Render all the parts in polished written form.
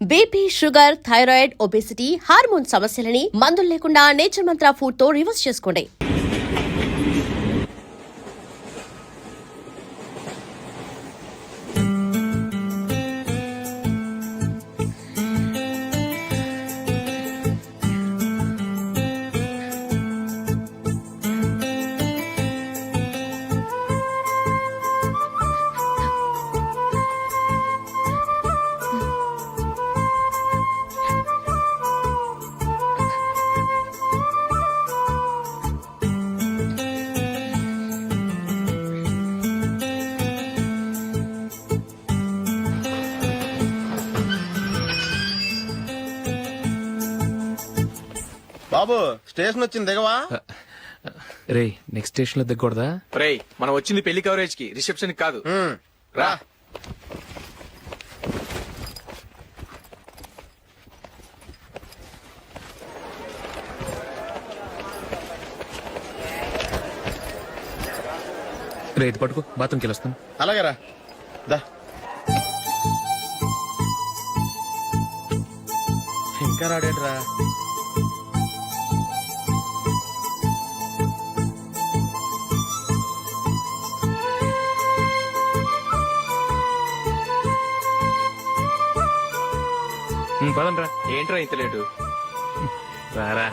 BP, sugar, thyroid, obesity, hormone సమస్యలని మందులు లేకుండా నేచర్ మంత్ర ఫుడ్ తో రివర్స్ చేసుకోండి. బాబు స్టేషన్ వచ్చింది దిగవా? రే నెక్స్ట్ స్టేషన్ లో దిగకూడదా? రే మనం వచ్చింది పెళ్లి కవరేజ్ కి, రిసెప్షన్ కి కాదు. రా రే ఇది పట్టుకో, బాత్రూమ్కి వెళ్ళొస్తాను. అలాగే రా. దా. ఇంకా రాడేట్రా? పదండ్రా. ఏంట్రా ఇంత లేటు? రారా.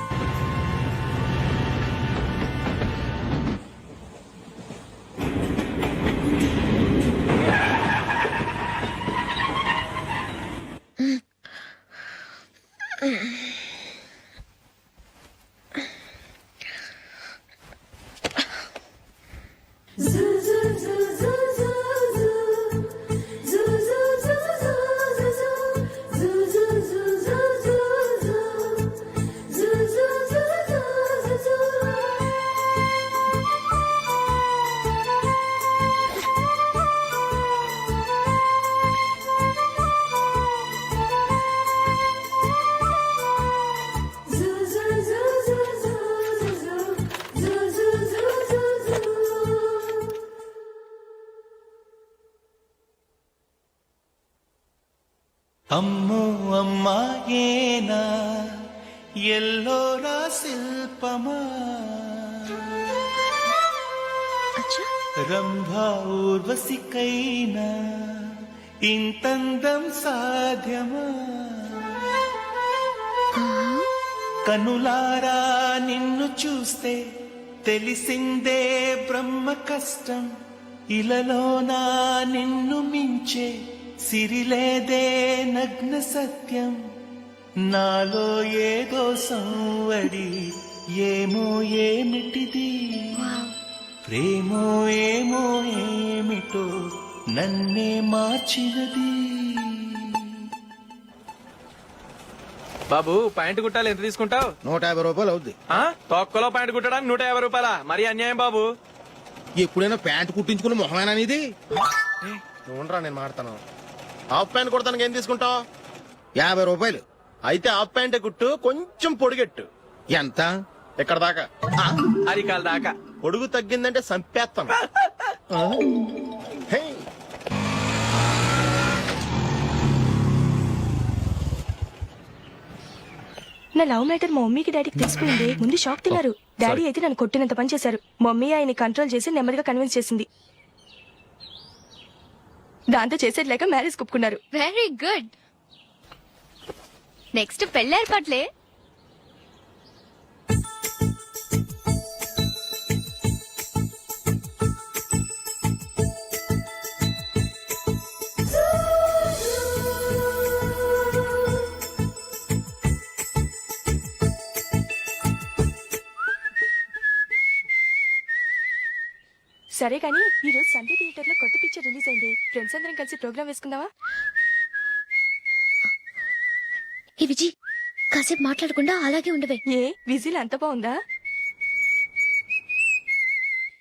అమ్మో అమ్మాయేనా ఎల్లోరా శిల్పమా, రంభా ఊర్వశికైనా ఇంతందం సాధ్యమా, కనులారా నిన్ను చూస్తే తెలిసిందే బ్రహ్మ కష్టం, ఇలలోనా నిన్ను మించే సిరిలేదే నగ్న సత్యం, నాలో ఏదో సంవడి ఏమో ఏమిటిది, ప్రేమో ఏమో ఏమిటో నన్నే మార్చినది. బాబు ప్యాంటు కుట్టాలి, ఎంత తీసుకుంటావు? 150 రూపాయలు అవుద్ది. తొక్కలో ప్యాంటు కుట్టడానికి 150 రూపాయల? మరి అన్యాయం బాబు. ఎప్పుడైనా ప్యాంట్ కుట్టించుకుని మొహమేనా ఇది? ఉండరా, నేను మాడతాను. హాఫ్ ప్యాంట్ కుడతానికి ఏం తీసుకుంటావు? 50 రూపాయలు. అయితే హాఫ్ ప్యాంటే కుట్టు, కొంచెం పొడిగెట్టు. ఎంత? ఇక్కడ దాకా, అరికాల దాకా. పొడుగు తగ్గిందంటే సంపేస్తాను. హే. నా లవ్ మ్యాటర్ మా మమ్మీకి డాడీకి తెలిసిపోయింది. ముందు షాక్ తిన్నారు. డాడీ అయితే నన్ను కొట్టినంత పని చేశారు. మమ్మీ ఆయన్ని కంట్రోల్ చేసి నెమ్మదిగా కన్విన్స్ చేసింది. దాంతో చేసేది లేక మ్యారేజ్ ఒప్పుకున్నారు. Very good. నెక్స్ట్ పెళ్లి ఏర్పాట్లే. సరే కానీ ఈ రోజు సండే థియేటర్ లో కొత్త పిక్చర్ రిలీజ్ అయింది. ఫ్రెండ్స్ అందరం కలిసి ప్రోగ్రామ్ వేసుకుందావా? ఏ విజి, కాసేపు మాట్లాడకుండా అలాగే ఉండవే. ఏ విజిల్ అంత బాగుందా?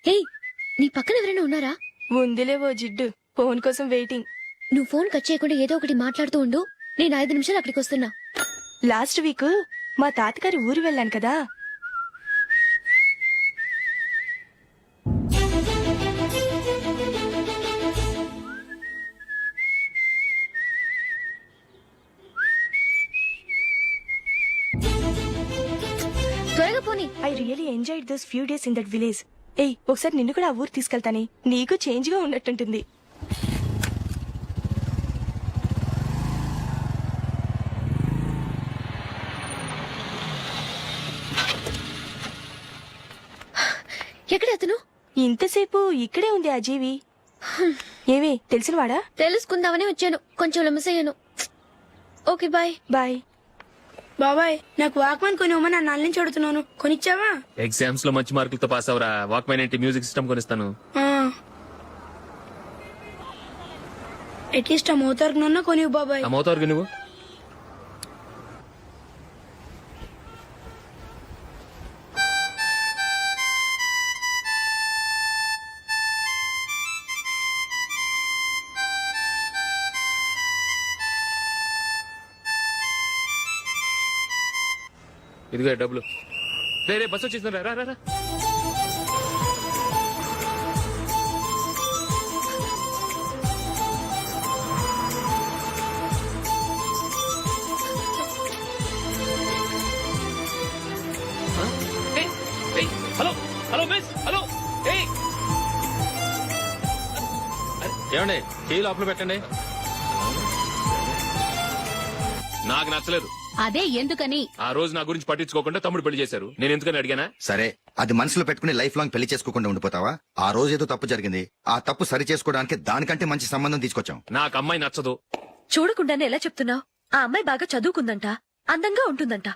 హే, నీ పక్కన ఎవరైనా ఉన్నారా? ఉందిలే ఓ జిడ్డు, ఫోన్ కోసం వెయిటింగ్. నువ్వు ఫోన్ కట్ చేయకుండా ఏదో ఒకటి మాట్లాడుతూ ఉండు. నేను 5 నిమిషాలు అక్కడికి వస్తున్నా. లాస్ట్ వీక్ మా తాతగారి ఊరు వెళ్ళాను కదా, పోనీ. I really enjoyed those few days in that village. ఏయ్ ఒకసారి నిన్ను కూడా ఆ ఊరు తీసుకెళ్తానే, నీకు చేంజ్ గా ఉన్నట్టుంటుంది. ఎక్కడ అతను? ఇంతసేపు ఇక్కడే ఉంది ఆ జీవి. ఏవే తెలిసినవాడా? తెలుసుకుందామని వచ్చాను, కొంచెం లెమసయ్యాను. Okay bye. బాయ్. బాబాయ్ నాకు వాక్మన్ కొనివ్వమని నా నాన్న నుంచి అడుగుతున్నాను, కొనిచ్చావా? ఎగ్జామ్స్ లో మంచి మార్కులతో పాస్ అవరా. వాక్మెన్ ఏంటి, మ్యూజిక్ సిస్టమ్ కొనిస్తాను. అట్లీస్ట్ ఆ మోతార్కు నన్న కొనివ్వు బాబాయ్. అమ్మవుతావు నువ్వు. ఇదిగో డబ్బులు. రే బస్ వచ్చేసింది, రా రా రా. Hello hello miss, hello. ఏమండి టీ లోపల పెట్టండి. నాకు నచ్చలేదు. అదే ఎందుకని? ఆ రోజు నా గురించి పట్టించుకోకుండా తమ్ముడు పెళ్లి చేశారు. నేను ఎందుకని అడిగానా? సరే, అది మనసులో పెట్టుకుని లైఫ్ లాంగ్ పెళ్లి చేసుకోకుండా ఉండిపోతావా? ఆ రోజు ఏదో తప్పు జరిగింది, ఆ తప్పు సరి చేసుకోవడానికి దానికంటే మంచి సంబంధం తీసుకొచ్చాం. నాకు అమ్మాయి నచ్చదు. చూడకుండానే ఎలా చెప్తున్నావు? ఆ అమ్మాయి బాగా చదువుకుందంట, అందంగా ఉంటుందంట.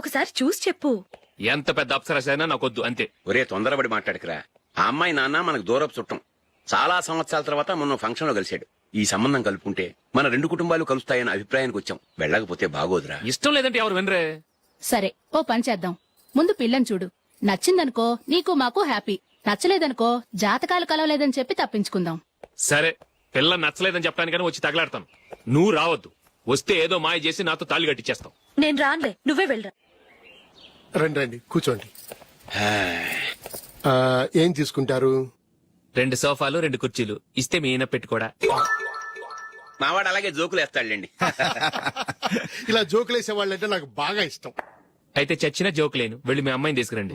ఒకసారి చూసి చెప్పు. ఎంత పెద్ద అప్సరసైనా నాకొద్దు, అంతే. ఒరే తొందరపడి మాట్లాడకురా. ఆ అమ్మాయి నాన్న మనకు దూరపు చుట్టం. చాలా సంవత్సరాల తర్వాత మొన్న ఫంక్షన్ లో కలిశాడు. ఈ సంబంధం కలుపుకుంటే మన రెండు కుటుంబాలు కలుస్తాయన్న అభిప్రాయానికి వచ్చాం. వెళ్ళకపోతే బాగోదురా. ఇష్టం లేదంటే ఎవరు వినరే. సరే ఓ పని చేద్దాం. ముందు పిల్లని చూడు, నచ్చిందనుకో నీకు మాకు హ్యాపీ, నచ్చలేదనుకో జాతకాలు కలవలేదని చెప్పి తప్పించుకుందాం. సరే, పిల్ల నచ్చలేదని చెప్పడానికని వచ్చి తగలాడతాను. నువ్వు రావద్దు. వస్తే ఏదో మాయ చేసి నాతో తాళి కట్టించేస్తావు. నేను రానులే, నువ్వే వెళ్ళరా. రండి రండి కూర్చోండి. ఏం తీసుకుంటారు? 2 సోఫాలు 2 కుర్చీలు ఇస్తే మీ ఈయన పెట్టుకోడా. మావాడు అలాగే జోకులు వేస్తాడులేండి. ఇలా జోకులేసే వాళ్ళంటే నాకు బాగా ఇష్టం. అయితే చచ్చిన జోక్ లేను. వెళ్ళి మీ అమ్మాయిని తీసుకురండి.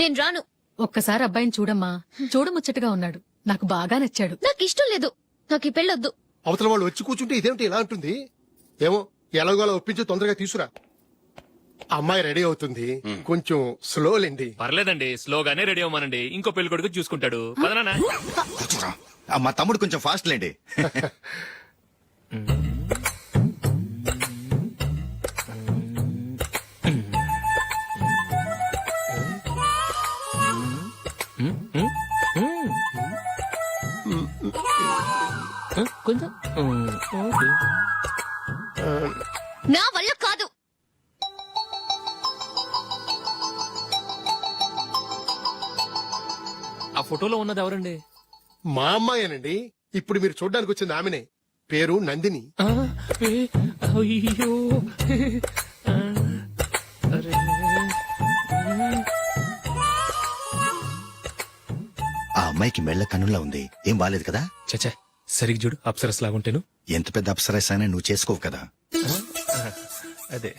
నేను రాను. ఒక్కసారి అబ్బాయిని చూడమ్మా, చూడముచ్చటగా ఉన్నాడు, నాకు బాగా నచ్చాడు. నాకు ఇష్టం లేదు, నాకు ఈ పెళ్ళొద్దు. అవతల వాళ్ళు వచ్చి కూర్చుంటే ఇదేమిటి ఇలా ఉంటుంది? ఏమో ఎలాగో అలా ఒప్పించి తొందరగా తీసుకురా. అమ్మాయి రెడీ అవుతుంది, కొంచెం స్లో లేండి. పర్లేదండి, స్లోగానే రెడీ అవ్వమనండి. ఇంకో పెళ్లి కొడుకు చూసుకుంటాడు. పదనా. కూర్చోరా. మా తమ్ముడు కొంచెం ఫాస్ట్ లేండి. కొంచెం నా వల్ల కాదు. ఆ ఫోటోలో ఉన్నది ఎవరండి? మా అమ్మాయేనండి. ఇప్పుడు మీరు చూడడానికి వచ్చింది ఆమెనే. పేరు నందిని. అయ్యో ఆ అమ్మాయికి మెళ్ళ కన్నులా ఉంది, ఏం బాలేదు కదా? చచ్చా, సరిగ్గా చూడు, అప్సరస్ లాగుంటేను. ఎంత పెద్ద అప్సరస్ అయినా నువ్వు చేసుకోవు కదా. అదే.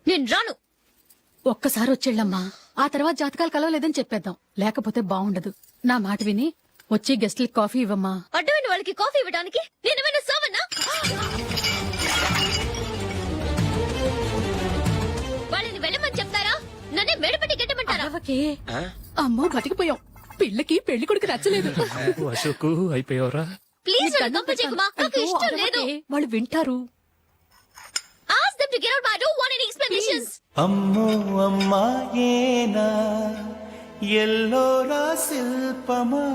నేను రాను. ఒక్కసారి వచ్చేళ్ళమ్మా, ఆ తర్వాత జాతకాలు కలవలేదని చెప్పేద్దాం, లేకపోతే బాగుండదు. నా మాట విని వచ్చి గెస్ట్లకి కాఫీ ఇవ్వమ్మా. అడ్డమైన వాళ్ళకి కాఫీ ఇవ్వడానికి నేనేమైనా సోమన్నా? వాళ్ళని వెళ్ళమని చెప్తారా, నన్నే మేడపట్టి గెట్టమంటారా? అరవకే. అమ్మో బతికిపోయాం, పిల్లకి పెళ్లి కొడుకు నచ్చలేదు. అశోక్ అయిపోయావరా. ప్లీజ్ నన్ను పంపించేకుమా, నాకు ఇష్టం లేదు. వాళ్ళు వింటారు. Ask them to get out, but I don't want any explanations. అమ్మో అమ్మాయేనా ఎల్లోరా శిల్పమా,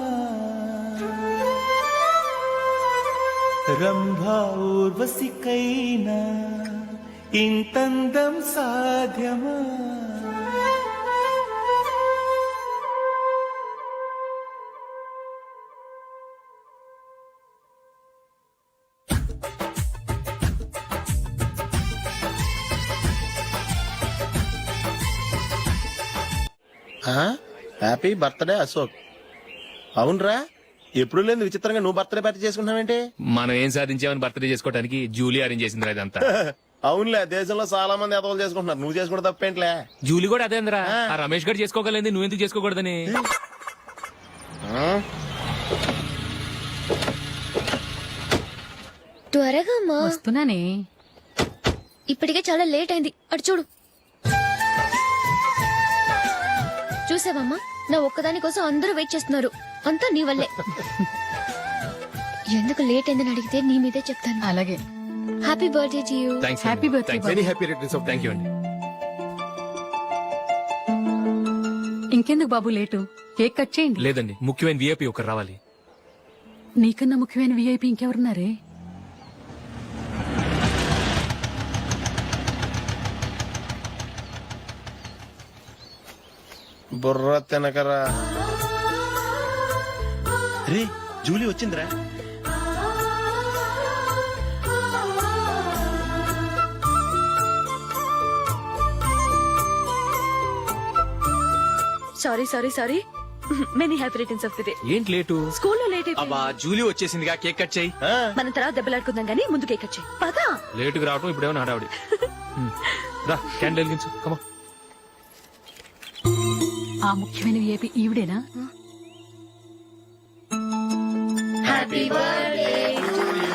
రంభా ఊర్వశికైనా ఇంతందం సాధ్యమా? Happy birthday Ashok. అవునరా, ఎప్పుడు లేదు విచిత్రంగా నువ్వు బర్త్డే పార్టీ చేసుకుంటున్నావేంటి? మనం ఏం సాధించామని బర్త్డే చేసుకోవడానికి జూలీ అరేంజ్ చేసిందిరా ఇదంతా. అవునులే దేశంలో చాలా మంది ఎదవలు చేసుకుంటున్నారు, నువ్వు చేసుకుంటే తప్పేంట్లే. జూలీ కూడా అదేంద్రా, ఆ రమేష్ గారు చేసుకోగలేదు, నువ్వు ఎందుకు చేసుకోకూడదని. త్వరగా అమ్మా, వస్తున్నానే. ఇప్పటికే చాలా లేట్ అయింది. అటు చూడు. చూసావమ్మా, నా ఒక్కదాని కోసం అందరూ వెయిట్ చేస్తున్నారు. అంతా నీ వల్లే. ఎందుకు లేట్ అయిందని అడిగితే నీ మీదే చెప్తాను. అలాగే. Happy birthday to you. Happy birthday. Thank you అండి. ఇంకెందుకు బాబు లేటు, కేక్ కట్ చేయండి. లేదండి, ముఖ్యమైన విఐపి ఒకరు రావాలి. నీకన్నా ముఖ్యమైన విఐపి ఇంకెవరున్నారే? బుర్ర తినకరా. రే జూలీ వచ్చిందిరా. Sorry sorry sorry. Many happy returns of the day. ఏంటి లేటు? స్కూల్లో లేట్ అయిపోయింది. అబ్బా జూలీ వచ్చేసిందిగా, కేక్ కట్ చేయి. మనం తర్వాత దెబ్బలాడుకుందాం గానీ ముందు కేక్ వచ్చాయి. పదా. లేటుగా రావటం ఇప్పుడేమో హడావిడి. రా క్యాండిల్ వెలిగించు, కమా. ఆ ముఖ్యమైన విఐపి ఈవిడేనా? Happy birthday to you.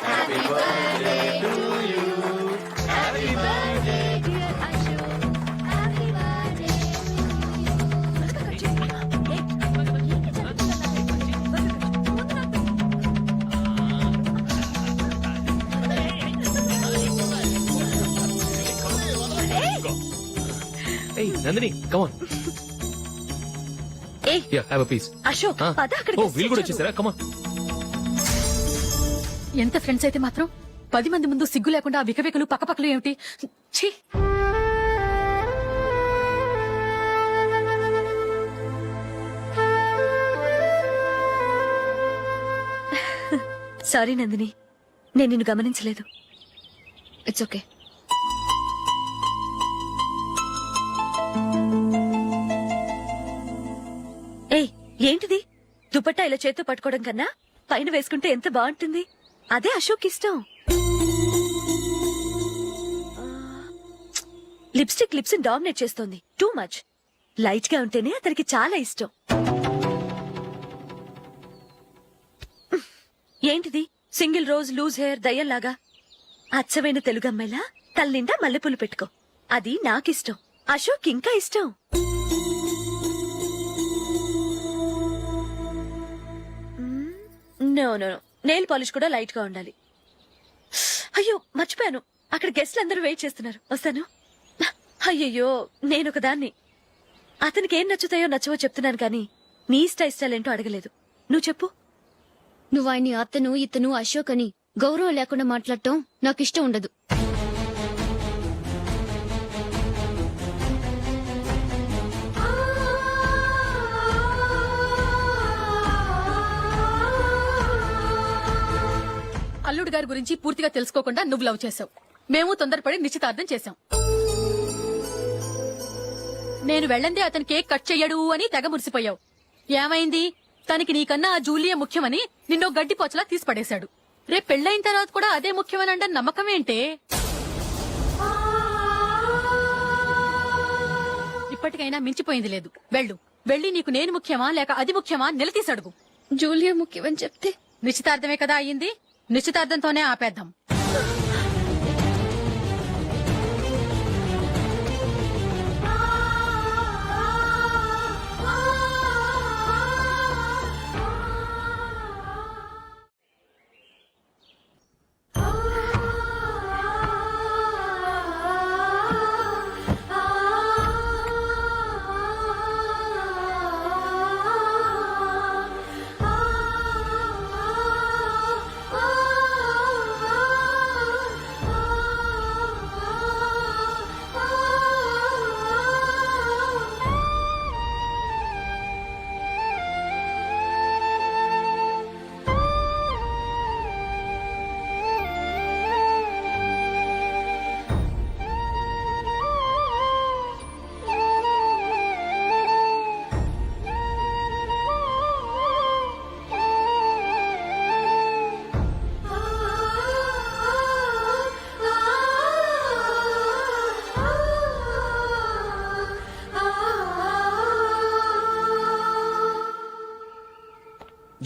Happy birthday to you. Happy birthday dear Ashu. Happy birthday. ఏయ్ Nandini, come on. Hey have a piece. Ashok, పద అక్కడికి. ఓ వీళ్ళు కూడా వచ్చేసారా? కమాన్. ఎంత ఫ్రెండ్స్ అయితే మాత్రం 10 మంది ముందు సిగ్గు లేకుండా ఆ వికవికలు పక్కపక్కలు ఏమిటి? ఛీ! సారీ నందిని, నేను నిన్ను గమనించలేదు. It's okay. ఏయ్ ఏంటిది? దుపట్టా ఇలా చేత్తో పట్టుకోవడం కన్నా పైన వేసుకుంటే ఎంత బాగుంటుంది. అదే అశోక్ ఇష్టం. లిప్స్టిక్ లిప్స్ డామినేట్ చేస్తోంది. Too much. లైట్ గా ఉంటేనే అతనికి చాలా ఇష్టం. ఏంటిది? సింగిల్ రోజ్ లూజ్ హెయిర్ దయ్యంలాగా. అచ్చమైన తెలుగు అమ్మాయిలా తల్లిండా మల్లెపూలు పెట్టుకో. అది నాకిష్టం. అశోక్ ఇంకా ఇష్టం. No no no, nail polish కూడా లైట్ గా ఉండాలి. అయ్యో మర్చిపోయాను, అక్కడ గెస్ట్లు అందరూ వెయిట్ చేస్తున్నారు. వస్తాను. అయ్యయ్యో నేనొక దాన్ని. అతనికి ఏం నచ్చుతాయో నచ్చవో చెప్తున్నాను కానీ నీ ఇష్టాలేంటో అడగలేదు. నువ్వు చెప్పు. నువ్వు ఆయన్ని అతను ఇతను అశోక్ అని గౌరవం లేకుండా మాట్లాడటం నాకు ఇష్టం ఉండదు. అల్లుడు గారి గురించి పూర్తిగా తెలుసుకోకుండా నువ్వు లవ్ చేసావు. మేము తొందరపడి నిశ్చితార్థం చేశాం. నేను వెళ్ళందే అతను కేక్ కట్ చెయ్యడు అని తెగ మురిసిపోయావు. ఏమైంది? తనకి నీకన్నా ఆ జూలియే ముఖ్యమని నిన్నో గడ్డి పోచలా తీసి పడేశాడు. రేపు పెళ్ళైన తర్వాత కూడా అదే ముఖ్యమని అంటే నమ్మకం ఏంటే? ఇప్పటికైనా మించిపోయింది లేదు. వెళ్ళు. వెళ్ళి నీకు నేను ముఖ్యమా లేక అది ముఖ్యమా నిలదీసి అడుగు. జూలియా ముఖ్యమని చెప్తే నిశ్చితార్థమే కదా అయ్యింది. నిశ్చితార్థంతోనే ఆపేద్దాం.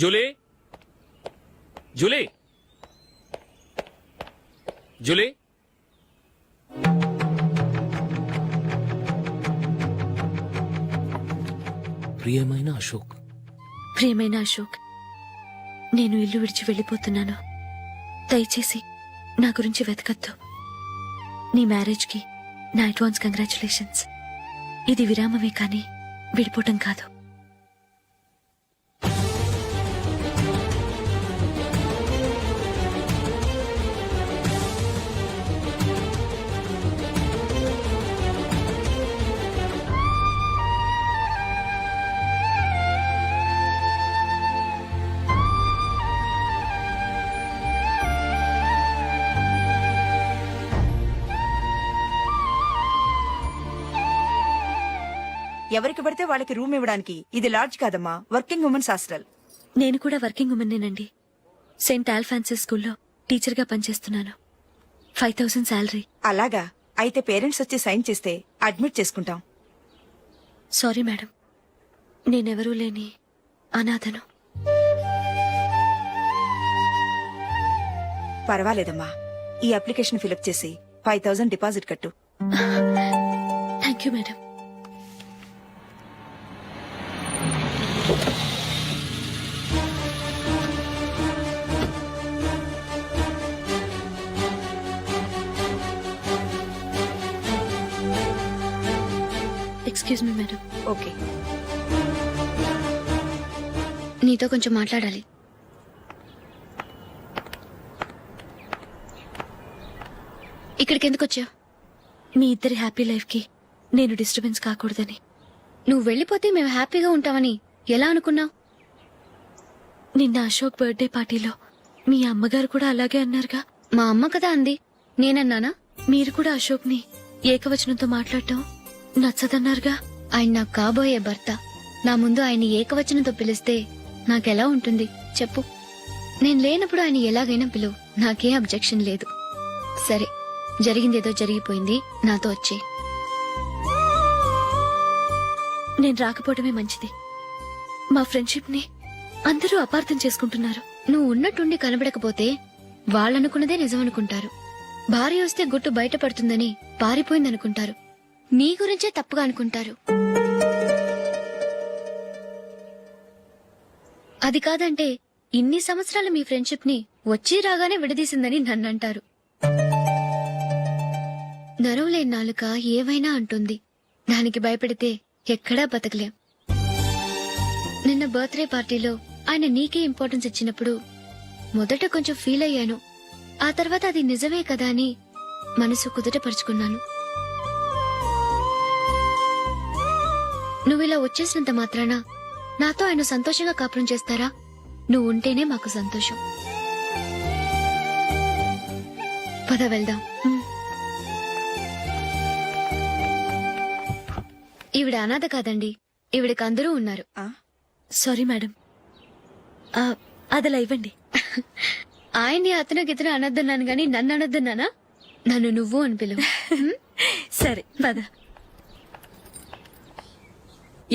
జూలీ జూలీ జూలీ ప్రియమైన అశోక్. ప్రియమైన అశోక్, నేను ఇల్లు విడిచి వెళ్ళిపోతున్నాను. దయచేసి నా గురించి వెతకద్దు. నీ మ్యారేజ్కి నా అడ్వాన్స్ కంగ్రాచులేషన్స్. ఇది విరామమే కానీ విడిపోవటం కాదు. ఎవరికి పడితే వాళ్ళకి రూమ్ ఇవ్వడానికి ఇది లాడ్జ్ కాదమ్మా, వర్కింగ్ ఉమెన్స్ హాస్టల్. నేను కూడా వర్కింగ్ ఉమెన్నేనండి. సెయింట్ ఆల్ఫాన్సెస్ స్కూల్లో టీచర్గా పనిచేస్తున్నాను. 5000 శాలరీ. అలాగా, అయితే పేరెంట్స్ వచ్చి సైన్ చేస్తే అడ్మిట్ చేసుకుంటాం. సారీ మేడం, నేనెవరూ లేని అనాథను. పర్వాలేదమ్మా, ఈ అప్లికేషన్ ఫిలప్ చేసి 5000 డిపాజిట్ కట్టు. Thank you madam. Excuse me madam. Okay. నీతో కొంచెం మాట్లాడాలి. ఇక్కడికి ఎందుకు వచ్చావు? మీ ఇద్దరి హ్యాపీ లైఫ్కి నేను డిస్టర్బెన్స్ కాకూడదని. నువ్వు వెళ్ళిపోతే మేము హ్యాపీగా ఉంటామని ఎలా అనుకున్నావు? నిన్న అశోక్ బర్త్డే పార్టీలో మీ అమ్మగారు కూడా అలాగే అన్నారుగా. మా అమ్మ కదా అంది, నేనన్నానా? మీరు కూడా అశోక్ని ఏకవచనంతో మాట్లాడటం నచ్చదన్నారుగా. ఆయన నాకు కాబోయే భర్త. నా ముందు ఆయన ఏకవచనంతో పిలిస్తే నాకెలా ఉంటుంది చెప్పు? నేను లేనప్పుడు ఆయన ఎలాగైనా పిలువు, నాకే అబ్జెక్షన్ లేదు. సరే, జరిగిందేదో జరిగిపోయింది, నాతో వచ్చే. నేను రాకపోవడమే మంచిది. మా ఫ్రెండ్షిప్ ని అందరూ అపార్థం చేసుకుంటున్నారు. నువ్వు ఉన్నట్టుండి కనబడకపోతే వాళ్ళనుకున్నదే నిజమనుకుంటారు. భార్య వస్తే గుట్టు బయటపడుతుందని పారిపోయిందనుకుంటారు. నీ గురించే తప్పుగా అనుకుంటారు. అది కాదంటే ఇన్ని సంవత్సరాలు మీ ఫ్రెండ్షిప్ ని వచ్చి రాగానే విడదీసిందని నన్నంటారు. నరవలేని నాలుక ఏవైనా అంటుంది. దానికి భయపడితే ఎక్కడా బతకలేం. నిన్న బర్త్డే పార్టీలో ఆయన నీకే ఇంపార్టెన్స్ ఇచ్చినప్పుడు మొదట కొంచెం ఫీల్ అయ్యాను. ఆ తర్వాత అది నిజమే కదా అని మనసు కుదుటపరుచుకున్నాను. నువ్విలా వచ్చేసినంత మాత్రాన నాతో ఆయన సంతోషంగా కాపురం చేస్తారా? నువ్వు ఉంటేనే మాకు సంతోషం. పద వెళ్దాం. ఈవిడ అనాథ కాదండి, ఈవిడకి అందరూ ఉన్నారు. సారీ మేడం, అదలా ఇవ్వండి. ఆయన్ని అతను గితను అనొద్దన్నాను గాని నన్ను అనొద్దన్నానా? నన్ను నువ్వు అని పిలువు. సరే పద.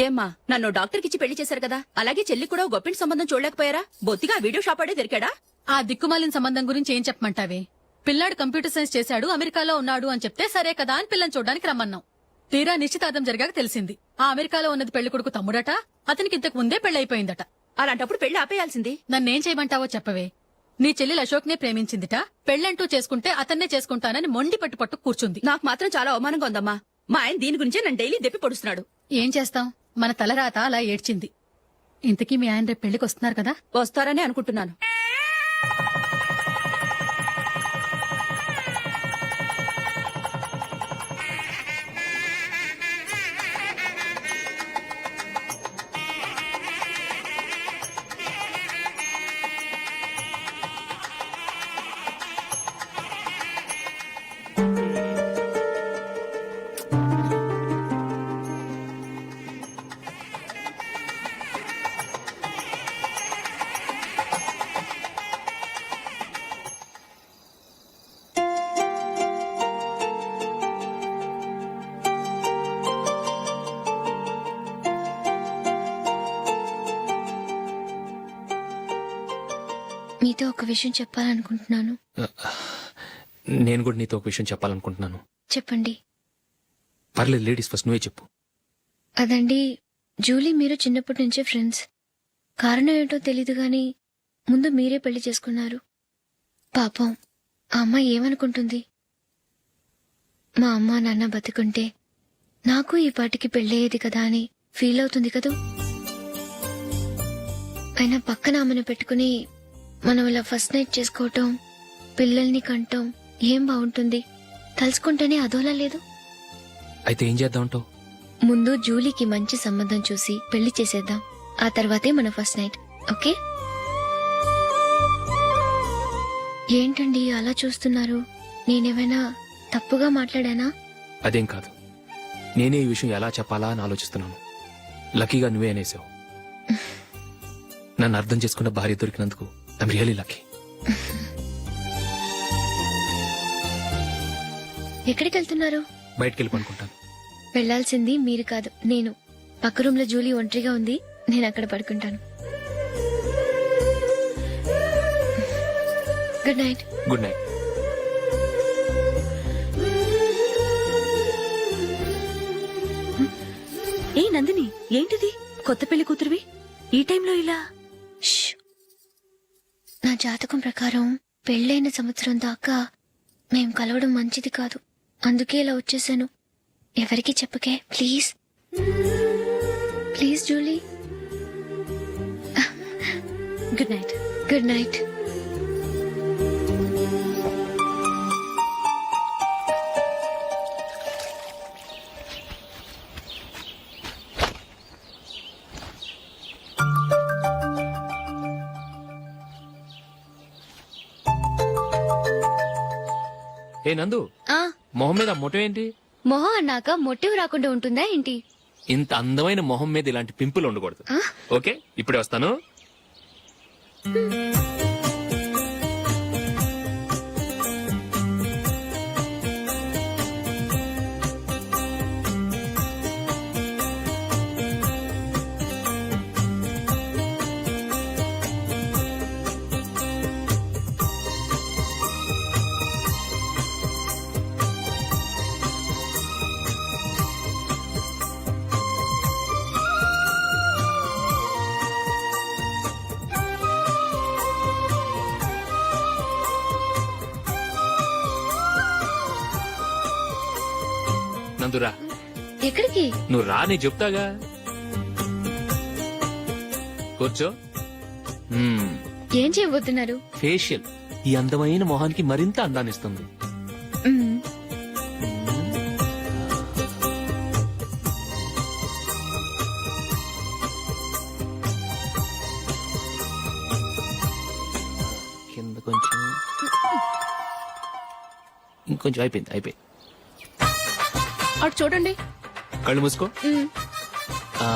ఏమ్మా, నన్ను డాక్టర్ కిచ్చి పెళ్లి చేశారు కదా, అలాగే చెల్లి కూడా గొప్పింటి సంబంధం చూడలేకపోయారా? బొత్తిగా వీడియో షాప్ ఆడే దొరికాడా? ఆ దిక్కుమాలిన సంబంధం గురించి ఏం చెప్పమంటావే? పిల్లాడు కంప్యూటర్ సైన్స్ చేశాడు, అమెరికాలో ఉన్నాడు అని చెప్తే సరే కదా అని పిల్లని చూడడానికి రమ్మన్నాం. తీరా నిశ్చితార్థం జరిగాక తెలిసింది ఆ అమెరికాలో ఉన్నది పెళ్లి కొడుకు తమ్ముడట, అతనికి ఇంతకు ముందే పెళ్లయిపోయిందట. అలాంటప్పుడు పెళ్లి ఆపేయాల్సింది. నన్నేం చేయమంటావో చెప్పవే. నీ చెల్లెలు అశోక్ నే ప్రేమించిందిట, పెళ్లంటూ చేసుకుంటే అతన్నే చేసుకుంటానని మొండి పట్టు కూర్చుంది. నాకు మాత్రం చాలా అవమానంగా ఉందమ్మా. మా ఆయన దీని గురించే నన్ను డైలీ దెప్పి పొడుస్తున్నాడు. ఏం చేస్తాం, మన తలరాత అలా ఏడ్చింది. ఇంతకీ మీ ఆయన రేపు పెళ్లికి వస్తున్నారు కదా? వస్తారని అనుకుంటున్నాను. నీతో ఒక విషయం చెప్పాలనుకుంటున్నాను. నేను కూడా నీతో ఒక విషయం చెప్పాలనుకుంటున్నాను. చెప్పండి. పర్లేదు, లేడీస్ ఫస్ట్, నువ్వే చెప్పు. అదండి, జూలీ మీరు చిన్నప్పటి నుంచే ఫ్రెండ్స్. కారణం ఏంటో తెలీదు గాని ముందు మీరే పెళ్లి చేసుకున్నారు. పాపం ఆ అమ్మాయి ఏమనుకుంటుంది? మా అమ్మ నాన్న బతుకుంటే నాకు ఈ పాటికి పెళ్ళయ్యేది కదా అని ఫీల్ అవుతుంది కదూ. అయినా పక్కన ఆమెను పెట్టుకుని మనం ఇలా ఫస్ట్ నైట్ చేసుకోవటం, పిల్లల్ని కంటాం ఏం బాగుంటుంది? తలుచుకుంటేనే అదోలా లేదు. అయితే ఏం చేద్దామంటావు? ముందు జూలీకి మంచి సంబంధం చూసి పెళ్లి చేసేద్దాం. ఆ తర్వాతే మన ఫస్ట్ నైట్. ఓకే? ఏంటండి అలా చూస్తున్నారు? నేనేమైనా తప్పుగా మాట్లాడానా? అదేం కాదు, నేనే ఈ విషయం ఎలా చెప్పాలా అని ఆలోచిస్తున్నాను. లక్కీగా నువ్వే అనేసావు. నన్ను అర్థం చేసుకున్న భార్య దొరికినందుకు ఐమ్ రియలీ లక్కీ. ఎక్కడికి వెళ్తున్నారు? బయటికి వెళ్ళి పనుకుంటాను. వెళ్లాల్సింది మీరు కాదు, నేను. పక్క రూమ్ లో జూలీ ఒంటరిగా ఉంది, నేను అక్కడ పడుకుంటాను. Good night. Good night. ఏ నందిని, ఏంటిది? కొత్త పెళ్లి కూతురువి ఈ టైంలో ఇలా? ష్. నా జాతకం ప్రకారం పెళ్ళైన సంవత్సరం దాకా మేం కలవడం మంచిది కాదు. అందుకే ఇలా వచ్చేసాను. ఎవరికి చెప్పకే please. Please Julie. Good night. Good night. ఏ నందు, మొహం మీద మొటం ఏంటి? మొహం అన్నాక మొట్టివి రాకుండా ఉంటుందా ఏంటి? ఇంత అందమైన మొహం మీద ఇలాంటి పింపుల్ ఉండకూడదు. ఓకే, ఇప్పుడే వస్తాను. నందురా. ఎక్కడికి? నువ్వు రా, నేను చెప్తాగా. కూర్చో. ఏం చేయబోతున్నారు? ఫేషియల్ ఈ అందమైన మొహానికి మరింత అందాన్నిస్తుంది. మ్మ్. కింద కొంచెం, ఇంకొంచెం. అయిపోయింది. అటు చూడండి. కళ్ళు మూసుకో. ఆ,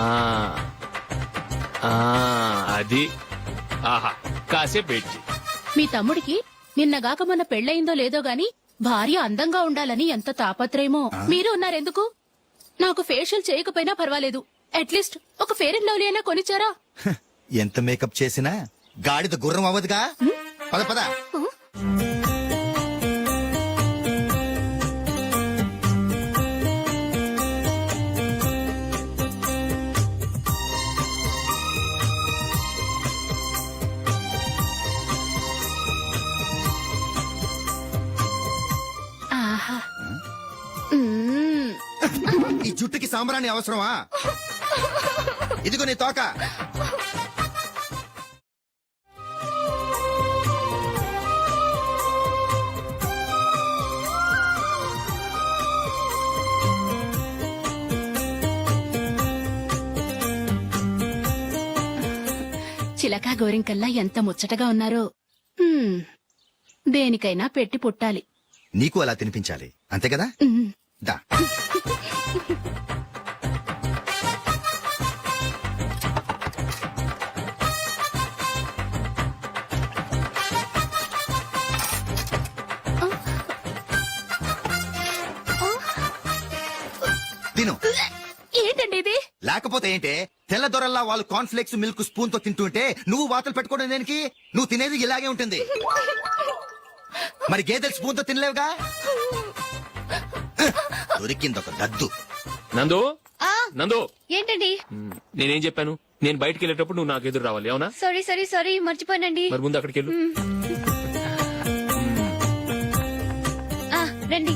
ఆ, అది. ఆహా, కాసేపు వెయిట్ చెయ్. మీ తమ్ముడికి నిన్నగాక మొన్న పెళ్ళయిందో లేదో గాని భార్య అందంగా ఉండాలని ఎంత తాపత్రయమో. మీరు ఉన్నారెందుకు? నాకు ఫేషియల్ చేయకపోయినా పర్వాలేదు, అట్లీస్ట్ ఒక ఫేర్ అండ్ లవ్లీ అయినా కొనిచ్చారా? ఎంత మేకప్ చేసినా గాడిద గుర్రం అవ్వదుగా. పద పద. ఆహా. ఈ జుట్టుకి సాంబ్రాణి అవసరమా? ఇదిగో నీ తోక. చిలకా గోరింకల్లా ఎంత ముచ్చటగా ఉన్నారో. దేనికైనా పెట్టి పుట్టాలి. నీకు అలా తినిపించాలి, అంతే కదా? దా. తిను. ఏంటండి ఇది? లేకపోతే ఏంటే తెల్ల దొరల్లా వాళ్ళు కాన్ఫ్లెక్స్ మిల్క్ స్పూన్ తో తింటుంటే నువ్వు వాతలు పెట్టుకోవడం దేనికి? నువ్వు తినేది ఇలాగే ఉంటుంది. మరి గేదెలు స్పూన్ తో తినలేవుగా. దొరికింది ఒక దద్దు. నందు నందు ఏంటండి? నేనేం చెప్పాను? నేను బయటికి వెళ్ళేటప్పుడు నువ్వు నాకు ఎదురు రావాలి, అవునా? సారీ మర్చిపోయానండి. మరి ముందు అక్కడికి వెళ్ళు. రండి.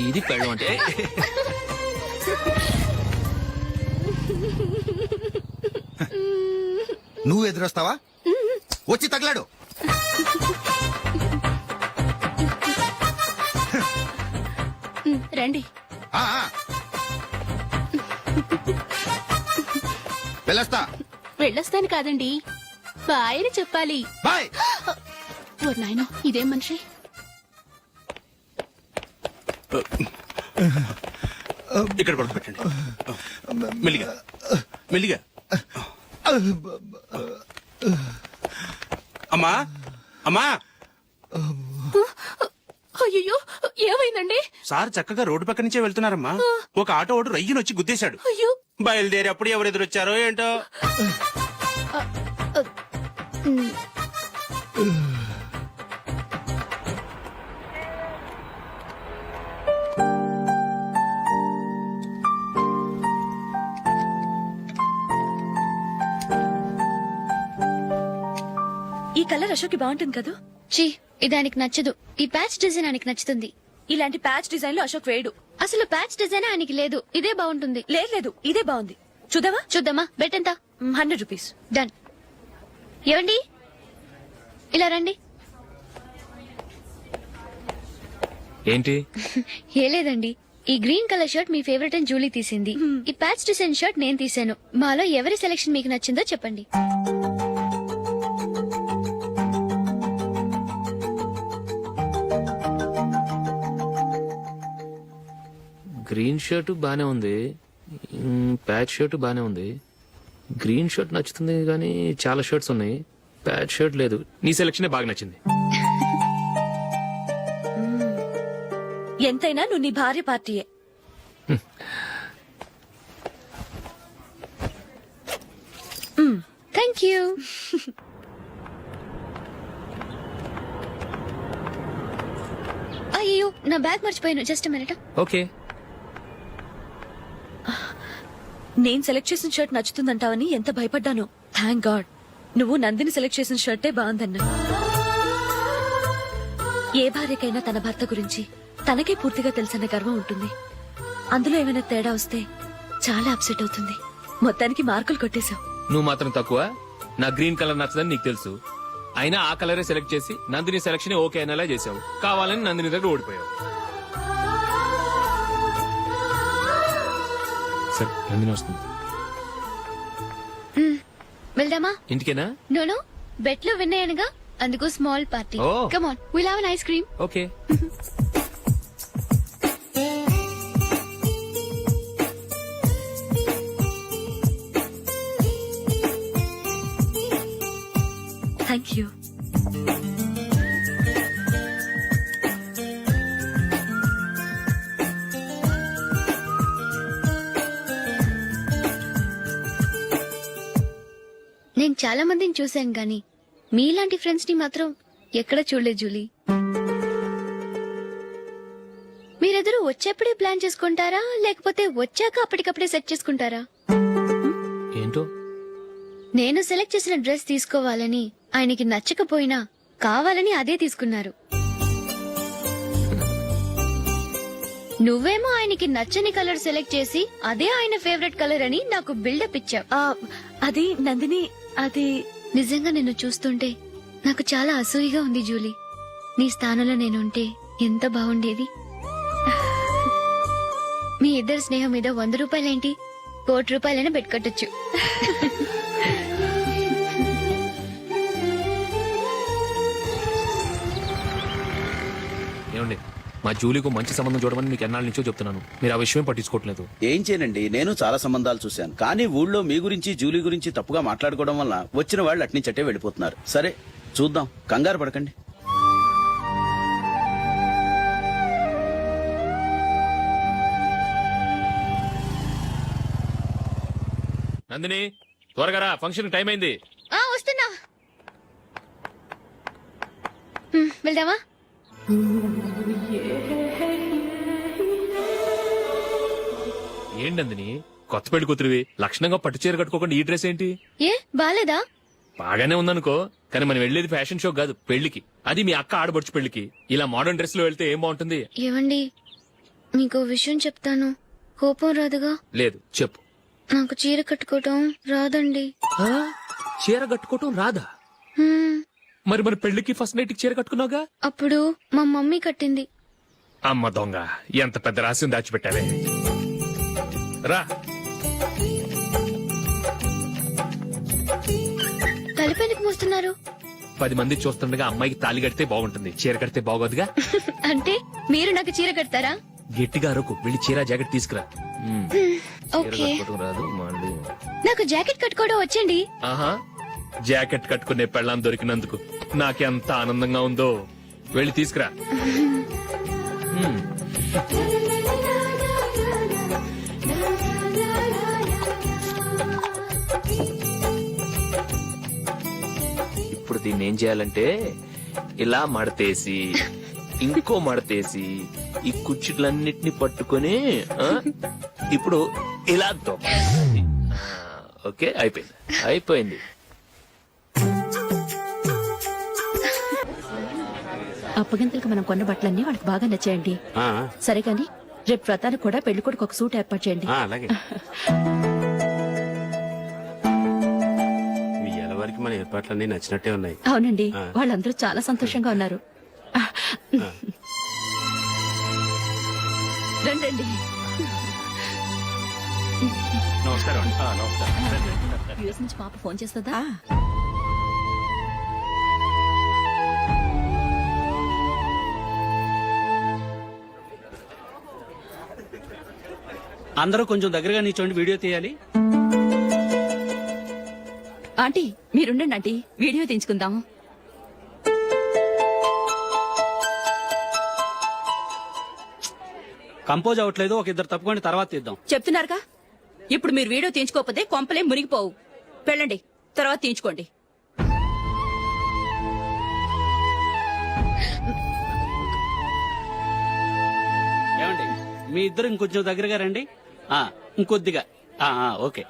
ఇది పెళ్ళం అంటే. నువ్వు ఎదురొస్తావా? వచ్చి తగలాడు. రండి. ఆ, ఆ. వెళ్ళొస్తా. వెళ్ళొస్తాను కాదండి, బాయ్ అని చెప్పాలి. బాయ్. ఓ నాయనో, ఇదేం మనిషి? ఇక్కడ పడుకోబెట్టండి. మెల్లిగా మెల్లిగా. అమ్మా అమ్మా. అయ్యో, ఏమైందండి? సార్ చక్కగా రోడ్డు పక్క నుంచే వెళ్తున్నారమ్మా. ఒక ఆటో ఓడు రయ్యను వచ్చి గుద్దేశాడు. అయ్యో. బయలుదేరి అప్పుడు ఎవరు ఎదురొచ్చారో ఏంటో. ఈ కలర్ అశోక్ కి బాగుంటుంది కదా. చీ, ఇది ఆయనకి నచ్చదు. ఈ ప్యాచ్ డిజైన్ ఆయనకి నచ్చుతుంది. ఇలాంటి ప్యాచ్ డిజైన్ లో అశోక్ వేయడు. అసలు ప్యాచ్ డిజైన్ ఆయనకి లేదు. ఇదే బాగుంటుంది. లేదు, ఇదే బాగుంది. చూద్దామా? బెట్ ఎంత? 100 రూపీస్. డన్. ఏవండి, ఇలా రండి. ఏంటి? ఏ లేదండి, ఈ గ్రీన్ కలర్ షర్ట్ మీ ఫేవరెట్ అని జూలీ తీసింది. ఈ ప్యాచ్ డిజైన్ షర్ట్ నేను తీసాను. మాలో ఎవరి సెలెక్షన్ మీకు నచ్చిందో చెప్పండి. గ్రీన్ షర్ట్ బానే ఉంది, ప్యాచ్ షర్ట్ బానే ఉంది. గ్రీన్ షర్ట్ నచ్చుతుంది కానీ చాలా షర్ట్స్ ఉన్నాయి, ప్యాచ్ షర్ట్ లేదు. నీ సెలెక్షనే బాగా నచ్చింది. ఎంతైనా నువ్వు నీ భార్య పార్టీయే. Thank you. అయ్యో, నా బ్యాగ్ మర్చిపోయాను. Just minute. ఓకే. నేను సెలెక్ట్ చేసిన షర్ట్ నచ్చుతుందంటావని ఎంత భయపడ్డాను. థ్యాంక్ గాడ్ నువ్వు నందిని సెలెక్ట్ చేసిన షర్టే బాగుందన్నా. ఏ భార్యకైనా తన భర్త గురించి తనకే పూర్తిగా తెలుసన్న గర్వం ఉంటుంది. అందులో ఏమైనా తేడా వస్తే చాలా అప్సెట్ అవుతుంది. మొత్తానికి మార్కులు కొట్టేశావు. నువ్వు మాత్రం తక్కువ. నా గ్రీన్ కలర్ నచ్చదని నీకు తెలుసు, అయినా ఆ కలరే సెలెక్ట్ చేసి నందిని సెలెక్షన్ ఓకే అనేలా చేసావు. కావాలని నందిని దగ్గర ఓడిపోయావు. సరే, నందిని వస్తుంది. వెళ్దామా? ఇంటికేనా? నోను, బెట్ లో విన్నాయనగా, అందుకు small party. Oh. Come on, will have an ice cream. Okay. Thank you. నేను చాలా మందిని చూశాను గాని మీలాంటి ఫ్రెండ్స్ ని మాత్రం ఎక్కడ చూడలేదు జూలీ. మీరెదరూ వచ్చేప్పుడే ప్లాన్ చేసుకుంటారా, లేకపోతే వచ్చాక అప్పటికప్పుడే సెట్ చేసుకుంటారా? ఏంటో? నేను సెలెక్ట్ చేసిన డ్రెస్ తీసుకోవాలని ఆయనకి నచ్చకపోయినా కావాలని అదే తీసుకున్నారు. నువ్వేమో ఆయనకి నచ్చని కలర్ సెలెక్ట్ చేసి అదే ఆయన ఫేవరెట్ కలర్ అని నాకు బిల్డప్ ఇచ్చావు. అది నందిని, అది నిజంగా నిన్ను చూస్తుంటే నాకు చాలా అసూయగా ఉంది జూలీ. నీ స్థానంలో నేనుంటే ఎంత బాగుండేది. మీ ఇద్దరు స్నేహం మీద 100 రూపాయలేంటి, 1 కోటి రూపాయలైనా పెట్టుకట్టొచ్చు. ఏమండి, మా జూలీకు మంచి సంబంధం చూడమని మీకు ఎన్నాళ్ళ నుంచో చెప్తున్నాను, మీరు ఆ విషయం పట్టించుకోవట్లేదు. ఏం చేయనండి, నేను చాలా సంబంధాలు చూశాను. కానీ ఊళ్ళో మీ గురించి జూలీ గురించి తప్పుగా మాట్లాడుకోవడం వల్ల వచ్చిన వాళ్ళు అట్నుంచట్టే వెళ్ళిపోతున్నారు. సరే చూద్దాం, కంగారు పడకండి. నందిని త్వరగా రా, ఫంక్షన్ టైం అయింది. వస్తున్నా. వెళ్దామా? ఏంటి నందిని, కొత్త పెళ్లి కూతురివి లక్షణంగా పట్టు చీర కట్టుకోకుండా ఈ డ్రెస్ ఏంటి? ఏ బాలేదా? బాగానే ఉందనుకో, కానీ మనం వెళ్ళేది ఫ్యాషన్ షో కాదు, పెళ్లికి. అది మీ అక్క ఆడబడుచు పెళ్లికి. ఇలా మోడర్న్ డ్రెస్ లో వెళ్తే ఏం బాగుంటుంది? ఏవండి, మీకు విషయం చెప్తాను, కోపం రాదుగా? లేదు, చెప్పు. నాకు చీర కట్టుకోవటం రాదండి. చీర కట్టుకోవటం రాదా? హ్మ్, మరి మన పెళ్లికి ఫస్ట్ నైట్ చీర కట్టుకున్నావుగా? అప్పుడు మా మమ్మీ కట్టింది. అమ్మ దొంగ, ఎంత పెద్ద రహస్యం దాచిపెట్టావే. రా. తలపెందుకు మోస్తున్నారు? 10 మంది చూస్తుండగా అమ్మాయికి తాళి కడితే బాగుంటుంది, చీర కడితే బాగోదుగా. అంటే మీరు నాకు చీర కడతారా? గట్టిగా అరకు, వెళ్ళి చీర జాకెట్ తీసుకురా. చీర ఓకే. కట్టుకోవటం రాదు మళ్ళీ. నాకు జాకెట్ కట్టుకోవడం వచ్చండి. ఆహా, జాకెట్ కట్టుకునే పెళ్ళాం దొరికినందుకు నాకెంత ఆనందంగా ఉందో. వెళ్ళి తీసుకురా. ఇప్పుడు దీన్ని ఏం చేయాలంటే ఇలా మడతేసి ఇంకో మడతేసి ఈ కుర్చీలన్నిటిని పట్టుకొని ఇప్పుడు ఇలా దొక్కాలి. ఓకే, అయిపోయింది అయిపోయింది. అప్పగింతలకు మనం కొన్న బట్టలన్నీ వాళ్ళకి బాగా నచ్చాయండి. సరే కానీ రేపు వ్రతానికి కూడా పెళ్లి కొడుకు ఒక సూట్ ఏర్పాటు చేయండి. అలాగే. మీ ఎలవరికి మన ఏర్పాట్లన్నీ నచ్చినట్టే ఉన్నాయి. అవునండి, వాళ్ళందరూ చాలా సంతోషంగా ఉన్నారు. రండి. నమస్కారం. యూఎస్ నుంచి పాప ఫోన్ చేస్తుందా? అందరూ కొంచెం దగ్గరగా నిల్చోండి, వీడియో తీయాలి. ఆంటీ మీరుండండి ఆంటీ, వీడియో తీయించుకుందాం. కంపోజ్ అవ్వట్లేదు, ఒక ఇద్దరు తప్పుకోండి, తర్వాత తీద్దాం. చెప్తున్నారుగా, ఇప్పుడు మీరు వీడియో తీయించుకోకపోతే కొంపలే మునిగిపోవు. వెళ్ళండి, తర్వాత తీయించుకోండి. ఏమండి, మీ ఇద్దరు ఇంకొంచెం దగ్గరగా రండి. ఇంకొద్దిగా. ఓకే.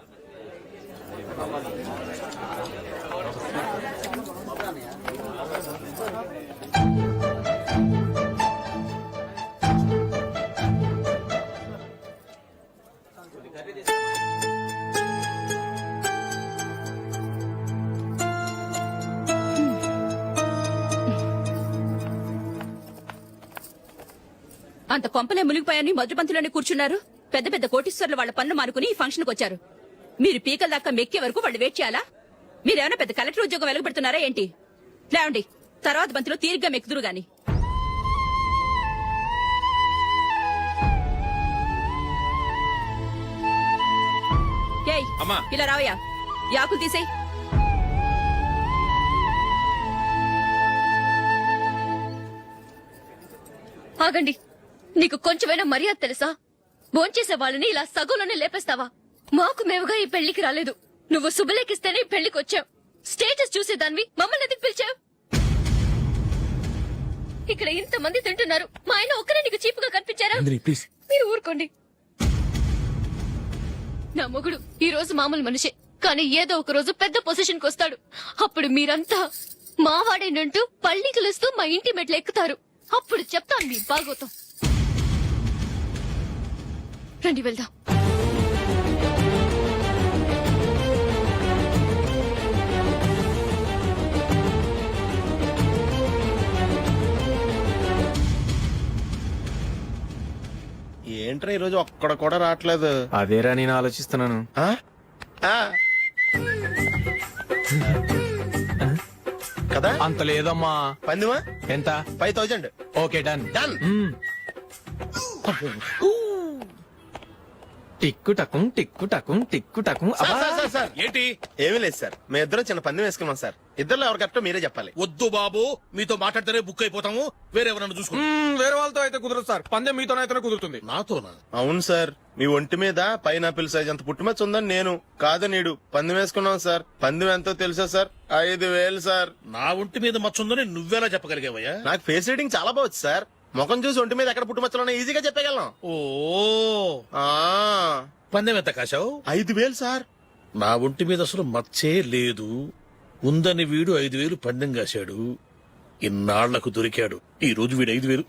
అంత కొంపలే మునిగిపోయాని మొదటి పంతులోనే కూర్చున్నారు. పెద్ద పెద్ద కోటీశ్వర్లు వాళ్ళ పనులు మానుకుని ఈ ఫంక్షన్ కు వచ్చారు. మీరు పీకల దాకా మెక్కే వరకు వాళ్ళు వెయిట్ చేయాలా? మీరేమైనా పెద్ద కలెక్టర్ ఉద్యోగం వెలగబెడుతున్నారా ఏంటి? లేవండి, తర్వాత బంతిలో తీరిగ్గా మెక్కుదురు గాని. ఏయ్, ఇలా రావయ్యా, యాకులు తీసేయ్. ఆగండి, నీకు కొంచెమైనా మర్యాద తెలుసా? భోంచేసే వాళ్ళని ఇలా సగంలోనే లేపేస్తావా? మాకు మేముగా ఈ పెళ్లికి రాలేదు, నువ్వు శుభలేఖిస్తేనే ఈ పెళ్లికి వచ్చావు. స్టేటస్ చూసేదాన్ని మమ్మల్ని ఎందుకు పిలిచావు? ఇక్కడ ఇంతమంది తింటున్నారు, మా ఆయన ఒక్కరే నీకు చీపుగా కనిపించారా? మీరు ఊరుకోండి. నా మొగుడు ఈ రోజు మామూలు మనిషే, కానీ ఏదో ఒక రోజు పెద్ద పొజిషన్ కు వస్తాడు. అప్పుడు మీరంతా మావాడేనంటూ పళ్ళి కలుస్తూ మా ఇంటి మెట్లు ఎక్కుతారు. అప్పుడు చెప్తాను మీ బాగోతం. రండి వెళ్దాం. ఏంట్రా ఈరోజు ఒక్కడ కూడా రావట్లేదు? అదేరా నేను ఆలోచిస్తున్నాను. కదా అంత లేదమ్మా. పందిమా ఎంత? 5000. Okay, done. డన్. టిక్కు టకుం టిక్కు టకుం టిక్కు టకుం సార్ ఏంటి ఏమీ లేదు సార్ మీ ఇద్దరు చిన్న పందెం వేసుకున్నాం సార్ ఇద్దరు ఎవరు కరెక్టో మీరే చెప్పాలి. వద్దు బాబు, మీతో మాట్లాడితేనే బుక్ అయిపోతాము. వేరెవరన్నా చూసుకుంటాం. వేరే వాళ్ళతో అయితే కుదరదు సార్, పందెం మీతోనైతేనే కుదురుతుంది. నాతోనా? అవును సార్, మీ ఒంటి మీద పైనాపిల్ సైజ్ అంత పుట్టుమచ్చ ఉందని నేను కాదు నీడు పందెం వేసుకున్నాం సార్. పందెం ఎంతో తెలుసా సార్? 5,000 సార్. నా ఒంటి మీద మచ్చుందని నువ్వెలా చెప్పగలిగావయ్యా? నాకు ఫేస్ రీడింగ్ చాలా బాగుంది సార్. ముఖం చూసి ఒంటి మీద ఎక్కడ పుట్టుమచ్చలో ఈజీగా చెప్పగలం. ఓ, పందెం ఎంత కాశావు? 5,000 సార్. నా ఒంటి మీద అసలు మచ్చే లేదు. ఉందని వీడు 5,000 పందెం కాశాడు. ఇన్నాళ్లకు దొరికాడు. ఈ రోజు వీడు 5,000.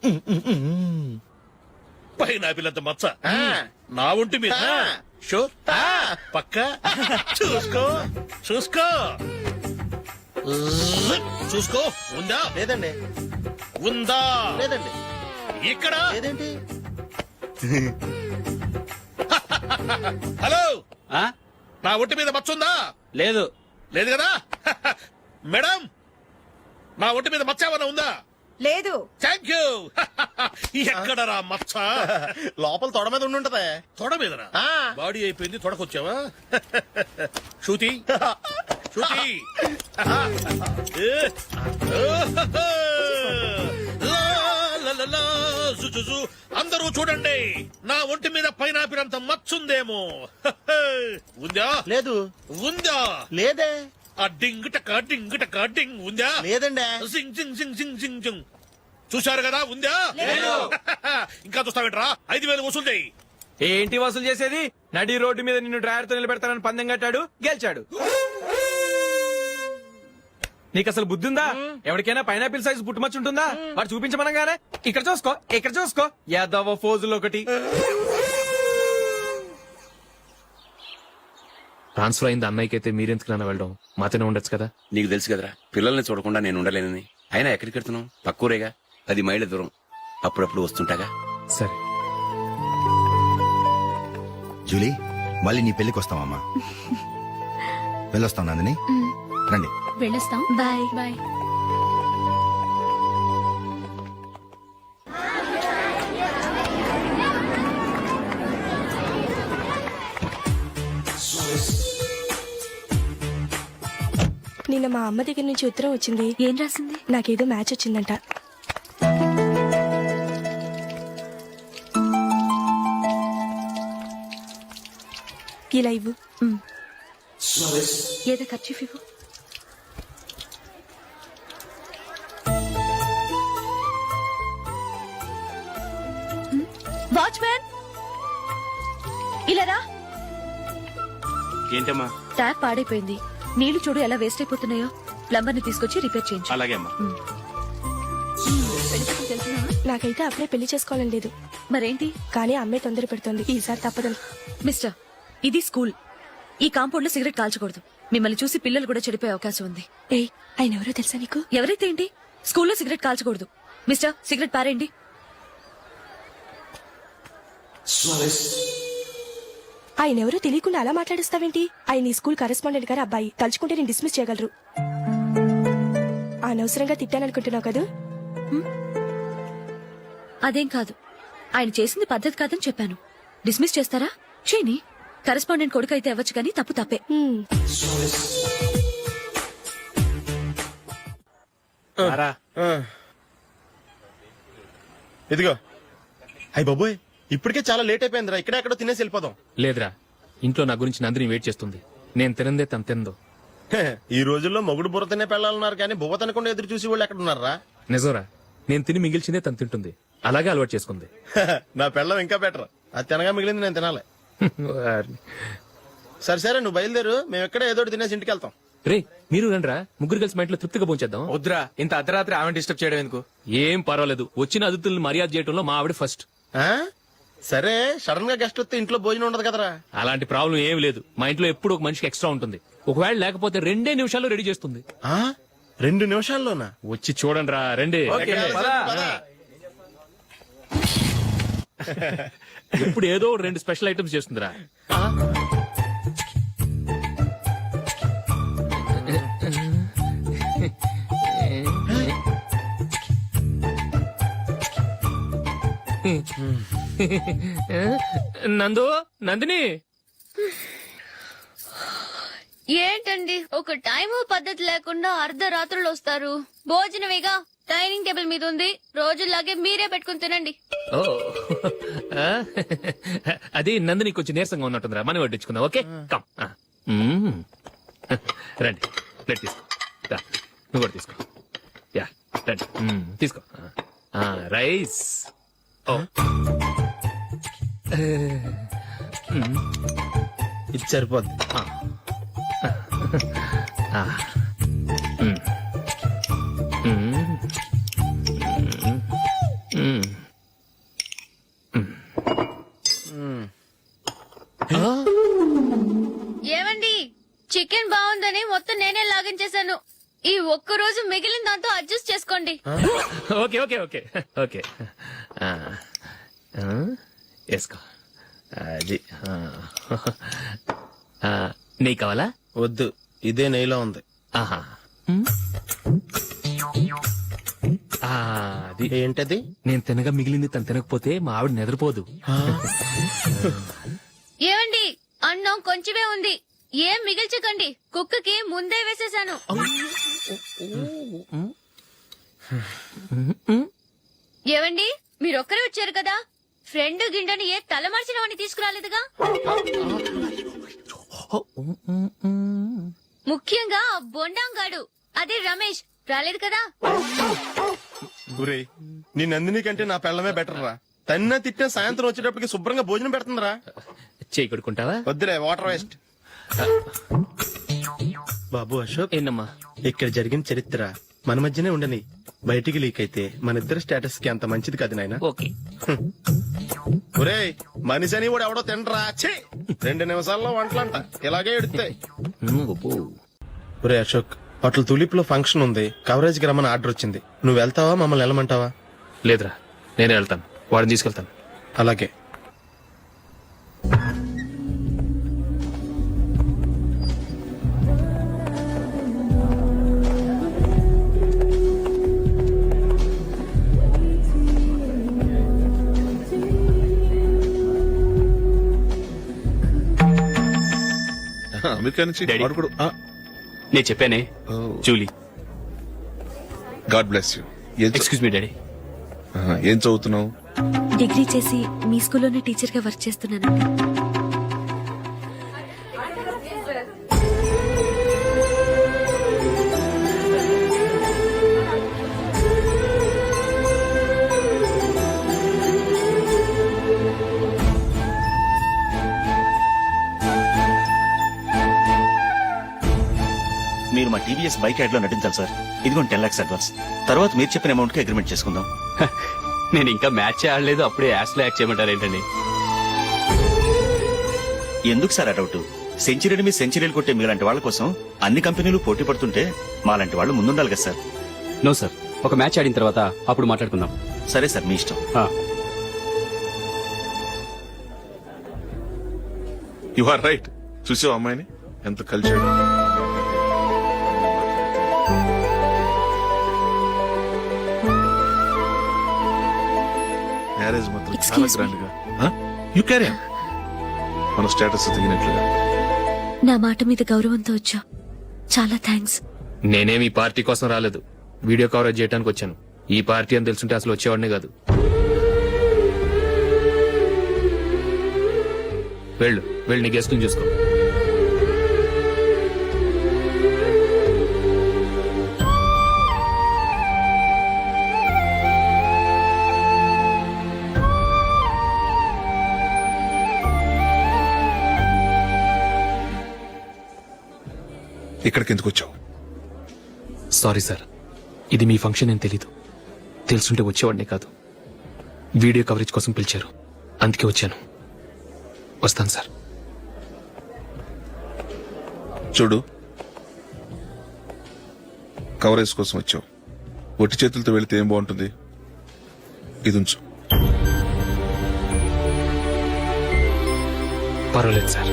పైన పిల్లంత మచ్చ నా ఒంటి మీద. షూర్? పక్క చూసుకో చూసుకో చూసుకో. ఉందా? లేదండి. ఉందా? లేదండి. ఇక్కడ లేదేంటి? హలో, నా ఒంటి మీద మచ్చ ఉందా? లేదు. లేదు కదా? మేడం, నా ఒంటి మీద మచ్చ ఏమన్నా ఉందా? లేదు. Thank you. ఎక్కడరా మచ్చ? లోపల తొడ మీద ఉండుంటదే. తొడ మీదనా? ఆ. బాడీ అయిపోయింది, తొడకొచ్చావా? శృతి శృతి. అందరూ చూడండి, నా ఒంటి మీద పైనాపిల్ అంత మచ్చుందేమో. ఉందా? లేదు. ఉందా? లేదే. ఆ డింగ్ టక డింగ్ టక డింగ్ ఉందా? లేదండి. సింగ్ సింగ్ సింగ్ సింగ్ సింగ్ సింగ్. చూశారు కదా? ఉందా? ఇంకా చూస్తావేంట్రా? 5,000 వసూలు చేయి. ఏంటి వసూలు చేసేది? నడి రోడ్డు మీద నిన్ను డ్రైవర్ తో నిలబెడతానని పందెం కట్టాడు, గెలిచాడు. నీకు అసలు బుద్ధి ఉందా? ఎవరికైనా పైనాపిల్ సైజ్ పుట్టుమచ్చు ఉంటుందా? వాడు చూపించమనగానే ఇక్కడ చూసుకో, ఇక్కడ చూసుకో, యాదవ ఫోజులు ఒకటి. ట్రాన్స్ఫర్ అయింది అన్నయ్యకి అయితే మీరెందుకు నాన్న వెళ్ళడం? మాతోనే ఉండొచ్చు కదా. నీకు తెలుసు కదరా, పిల్లల్ని చూడకుండా నేను ఉండలేనని. అయినా ఎక్కడికి వెళ్తున్నావు? పక్కూరేగా, 10 మైళ్ళ దూరం. అప్పుడప్పుడు వస్తుంటాగా. సరే. జూలీ, మళ్ళీ నీ పెళ్లికి వస్తామమ్మా. వెళ్ళొస్తాం నందిని. రండి. వెళ్ళొస్తాం. Bye bye. నిన్న మా అమ్మ దగ్గర నుంచి ఉత్తరం వచ్చింది. ఏం రాసింది? నాకేదో మ్యాచ్ వచ్చిందంట. ఇలా ఇవ్వు. ఏదో ఖర్చు ఇవ్వు. వాచ్మ్యాన్, ఇలా రా. ఏంటమ్మా? ట్యాప్ పాడైపోయింది. నీళ్లు చూడు ఎలా వేస్ట్ అయిపోతున్నాయో. ప్లంబర్ ని తీసుకొచ్చి రిపేర్ చేయించు. అలాగే అమ్మా. నాకైతే అప్పుడే పెళ్లి చేసుకోవాలని లేదు. మరేంటి? కానీ అమ్మే తొందర పెడుతోంది. ఈసారి తప్పదని. మిస్టర్, ఇది స్కూల్. ఈ కాంపౌండ్ లో సిగరెట్ కాల్చకూడదు. మిమ్మల్ని చూసి పిల్లలు కూడా చెడిపోయే అవకాశం ఉంది. ఏయ్, ఆయన ఎవరో తెలుసా నీకు? ఎవరైతే ఏంటి? స్కూల్లో సిగరెట్ కాల్చకూడదు. మిస్టర్, సిగరెట్ పారేయండి. ఆయన ఎవరో తెలియకుండా అలా మాట్లాడిస్తావేంటి? ఆయన ఈ స్కూల్ కరెస్పాండెంట్ గారి అబ్బాయి. తలుచుకుంటే నేను డిస్మిస్ చేయగలరు. అనవసరంగా తిట్టాననుకుంటున్నావు కదా? అదేం కాదు. ఆయన చేసింది పద్ధతి కాదని చెప్పాను. డిస్మిస్ చేస్తారా? చేయని. కరెస్పాండెంట్ కొడుకు అయితే అవ్వచ్చు కానీ తప్పు తప్పే. ఇదిగో. అయ్య బాబోయ్, ఇప్పటికే చాలా లేట్ అయిపోయిందిరా. ఇక్కడ ఎక్కడో తినేసి వెళ్ళిపోదాం. లేదురా, ఇంట్లో నా గురించి నందిని వెయిట్ చేస్తుంది. నేను తినందే తను తిందో. ఈ రోజుల్లో మొగుడు బుర్ర తినే పెళ్ళాలన్నారు కానీ బువ్వ తినకుండా ఎదురు చూసి వాళ్ళు ఎక్కడ ఉన్నారా? నిజంరా, నేను తిని మిగిల్చిందే తను తింటుంది. అలాగే అలవాటు చేసుకుంది. నా పెళ్ళం ఇంకా బెటర్. అది తినగా మిగిలింది నేను తినాలి. సరే సరే, నువ్వు బయలుదేరు. మేము ఎక్కడ ఏదో ఒకటి తినేసి ఇంటికి వెళ్తాం. రే, మీరు రండిరా, ముగ్గురు కలిసి మా ఇంట్లో తృప్తిగా పోంచేద్దాం. వద్దురా, ఇంత అర్ధరాత్రి ఆమె డిస్టర్బ్ చేయడం ఎందుకు? ఏం పర్వాలేదు, వచ్చిన అతిథులను మర్యాద చేయడంలో మా ఆవిడ ఫస్ట్. ఆ? సరే, సడన్ గా గెస్ట్ వస్తే ఇంట్లో భోజనం ఉండదు కదరా. అలాంటి ప్రాబ్లం ఏం లేదు. మా ఇంట్లో ఎప్పుడు ఒక మనిషికి ఎక్స్ట్రా ఉంటుంది. ఒకవేళ లేకపోతే 2 నిమిషాల్లో రెడీ చేస్తుంది. 2 నిమిషాల్లోనా? వచ్చి చూడండి రా, రండి. ఎప్పుడు ఏదో 2 స్పెషల్ ఐటమ్స్ చేస్తుందిరా. నందు నందిని ఏంటండి ఒక టైము పద్ధతి లేకుండా అర్ధరాత్రులు వస్తారు. భోజనమేగా డైనింగ్ టేబుల్ మీద ఉంది. రోజులాగే మీరే పెట్టుకుని తినండి. ఓ ఆ? అది నందిని కొంచెం నీరసంగా ఉన్నట్టుందిరా, మనం వడ్డించుకుందాం. Okay come. రండి ప్లేట్ తీసుకో. రా, నువ్వు కూడా తీసుకో. యా రండి. తీసుకో. రైస్. ఓ ఇది సరిపోద్ది. ఏమండి చికెన్ బాగుందని మొత్తం నేనే లాగించేశాను. ఈ ఒక్క రోజు మిగిలిన దాంతో అడ్జస్ట్ చేసుకోండి. ఓకే ఓకే ఓకే ఓకే వేసుకో. అది నెయ్యి కావాలా? వద్దు, ఇదే నెయ్యిలో ఉంది. ఆహా. అది ఏంటది? నేను తినగా మిగిలింది తను తినకపోతే మా ఆవిడ నిద్రపోదు. ఏమండి అన్నం కొంచెమే ఉంది, ఏం మిగిల్చకండి. కుక్కకి ముందే వేసేశాను. ఏవండి మీరొక్కరే వచ్చారు కదా, ఫ్రెండ్ గిండని ఏ తలమార్చినవని తీసుకురాలేదుగా. ముఖ్యంగా ఆ బొండాంగాడు అదే రమేష్ రాలేదు కదా. గురే, నీ నందిని కంటే నా పెళ్ళమే బెటర్ రా. తన్న తిట్టిన సాయంత్రం వచ్చేటప్పటికి శుభ్రంగా భోజనం పెడుతుందిరా. చేయి కొడుకుంటావా? వద్దులే, వాటర్ వేస్ట్. బాబు అశోక్, ఏంటమ్మా ఇక్కడ జరిగిన చరిత్ర మన మధ్యనే ఉండని, బయటికి లీక్ అయితే మన ఇద్దరు స్టేటస్ కి అంత మంచిది కాదు నాయన. ఓకే. ఒరే, మనిషి అని కూడా ఎవడో తినరా. 2 నిమిషాల్లో వంటలంట ఇలాగే ఎడుతాయి. ఒరే అశోక్, హోటల్ తులిప్ లో ఫంక్షన్ ఉంది, కవరేజ్ కి రమ్మని ఆర్డర్ వచ్చింది. నువ్వు వెళ్తావా, మమ్మల్ని వెళ్ళమంటావా? లేదురా, నేనే వెళ్తాను, వాడిని తీసుకెళ్తాను. అలాగే. అమెరికా నుంచి నేను చెప్పానే, Julie. God bless you. Excuse me daddy. ఏం చదువుతున్నావు? డిగ్రీ చేసి మీ స్కూల్లోనే టీచర్ గా వర్క్ చేస్తున్నానండి. మీరు మా టీవీఎస్ బైక్ యాడ్ లో నటించాలి సార్. ఇదిగోండి 10 lakhs అడ్వాన్స్. తర్వాత మీరు చెప్పిన అమౌంట్ కి అగ్రిమెంట్ చేసుకుందాం. నేను ఇంకా మ్యాచ్ ఆడలేదు, అప్పుడే యాష్ లో యాక్ట్ చేయమంటారు ఏంటండి? ఎందుకు సార్ ఆ డౌట్? సెంచరీని మీ సెంచరీలు కొట్టే మీలాంటి వాళ్ళ కోసం అన్ని కంపెనీలు పోటీ పడుతుంటే మాలాంటి వాళ్ళు ముందుండాలి కదా సార్. నో సార్, ఒక మ్యాచ్ ఆడిన తర్వాత అప్పుడు మాట్లాడుకుందాం. సరే సార్, మీ ఇష్టం. You are right. చూసావు అమ్మాయిని ఎంత కలిసాడు. మ్యారేజ్ మాత్రం చాలా గ్రాండ్ గా. You carry on. మన స్టేటస్ తగినట్లుగా. నా మాట మీద గౌరవంతో వచ్చా, చాలా థ్యాంక్స్. నేనేమి ఈ పార్టీ కోసం రాలేదు, వీడియో కవరేజ్ చేయడానికి వచ్చాను. ఈ పార్టీ అని తెలుసుంటే అసలు వచ్చేవాడినే కాదు. వెళ్ళు నీ గెస్ట్ని చూసుకో. ఇక్కడికి ఎందుకు వచ్చావు? సారీ సార్, ఇది మీ ఫంక్షన్ అని తెలీదు. తెలుసుంటే వచ్చేవాడినే కాదు. వీడియో కవరేజ్ కోసం పిలిచారు, అందుకే వచ్చాను. వస్తాను సార్. చూడు, కవరేజ్ కోసం వచ్చావు. ఒట్టి చేతులతో వెళితే ఏం బాగుంటుంది? ఇది ఉంచు. పర్వాలేదు సార్.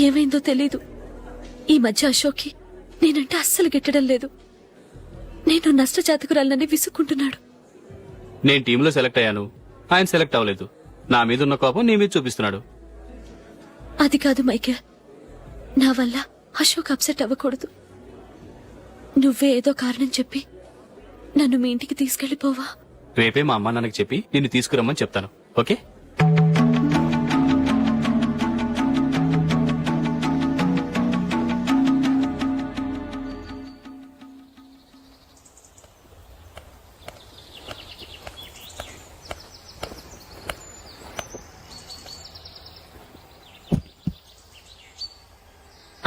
ఏమైందో తెలీదు. ఈ మధ్య అశోక్కి నేనంటే అస్సలు గిట్టడం లేదు. నేను నష్టజాతకురాలనని విసుక్కుంటున్నాడు. నేను టీంలో సెలెక్ట్ అయ్యాను, ఆయన సెలెక్ట్ అవ్వలేదు. నా మీద ఉన్న కోపం నీ మీద చూపిస్తున్నాడు. అది కాదు మైకేల్, నా వల్ల అశోక్ అప్సెట్ అవ్వకూడదు. నువ్వే ఏదో కారణం చెప్పి నన్ను మీ ఇంటికి తీసుకెళ్లిపోవా? రేపే మా అమ్మ నాన్నకి చెప్పి నిన్ను తీసుకురమ్మని చెప్తాను. ఓకే?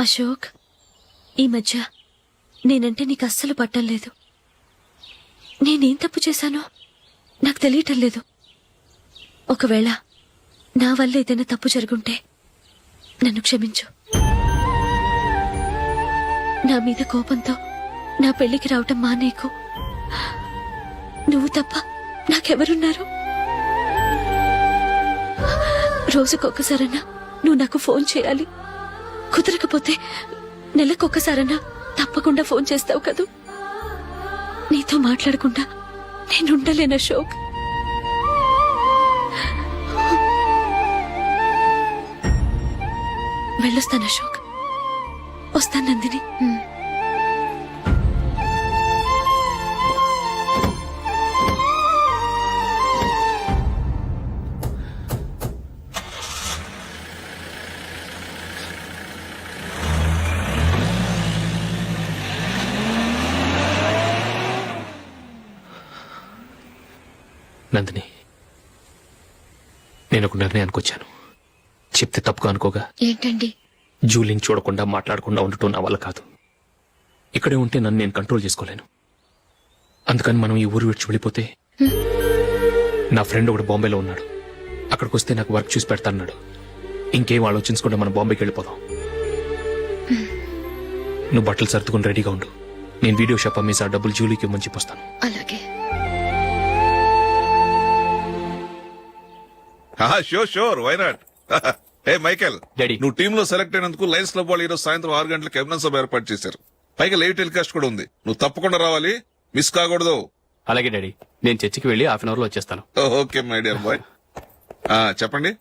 అశోక్, ఈ మధ్య నేనంటే నీకు అస్సలు పట్టం లేదు. నేనేం తప్పు చేశానో నాకు తెలియటం లేదు. ఒకవేళ నా వల్ల ఏదైనా తప్పు జరుగుంటే నన్ను క్షమించు. నా మీద కోపంతో నా పెళ్లికి రావటం మానేకు. నువ్వు తప్ప నాకెవరున్నారు? రోజుకొక్కసారన్నా నువ్వు నాకు ఫోన్ చేయాలి. కుదరకపోతే నెలకొక్కసారన్నా తప్పకుండా ఫోన్ చేస్తావు కదూ. నీతో మాట్లాడకుండా నేనుండలేను అశోక్. వెళ్ళొస్తాను అశోక్. వస్తాను నందిని. నందిని, నేను ఒక నిర్ణయానికి వచ్చాను. చెప్తే తప్పుగా అనుకోగా. ఏంటండి? జూలీని చూడకుండా మాట్లాడకుండా ఉండటం నా వల్ల కాదు. ఇక్కడే ఉంటే నన్ను నేను కంట్రోల్ చేసుకోలేను. అందుకని మనం ఈ ఊరు విడిచి వెళ్ళిపోతే. నా ఫ్రెండ్ ఒకడు బాంబేలో ఉన్నాడు. అక్కడికి వస్తే నాకు వర్క్ చూసి పెడతాన్నాడు. ఇంకేం ఆలోచించకుండా మనం బాంబేకి వెళ్ళిపోదాం. నువ్వు బట్టలు సర్దుకుని రెడీగా ఉండు. నేను వీడియో షాప్ అమ్మేసి ఆ డబ్బులు జూలీకి ఇవ్వమని చెప్పొస్తాను. అలాగే. Sure why not. ఏ మైకేల్, డాడీ. నువ్వు టీమ్ లో సెలెక్ట్ అయినందుకు లయన్స్ క్లబ్ వాళ్ళు ఈరోజు సాయంత్రం 6 గంటలకు అభినందన సభ ఏర్పాటు చేశారు. పైగా లైవ్ టెలికాస్ట్ కూడా ఉంది. నువ్వు తప్పకుండా రావాలి, మిస్ కాకూడదు. అలాగే డాడీ, నేను చర్చికి వెళ్ళి హాఫ్ అన్ అవర్ లో వచ్చేస్తాను. Okay my dear bye. చెప్పండి.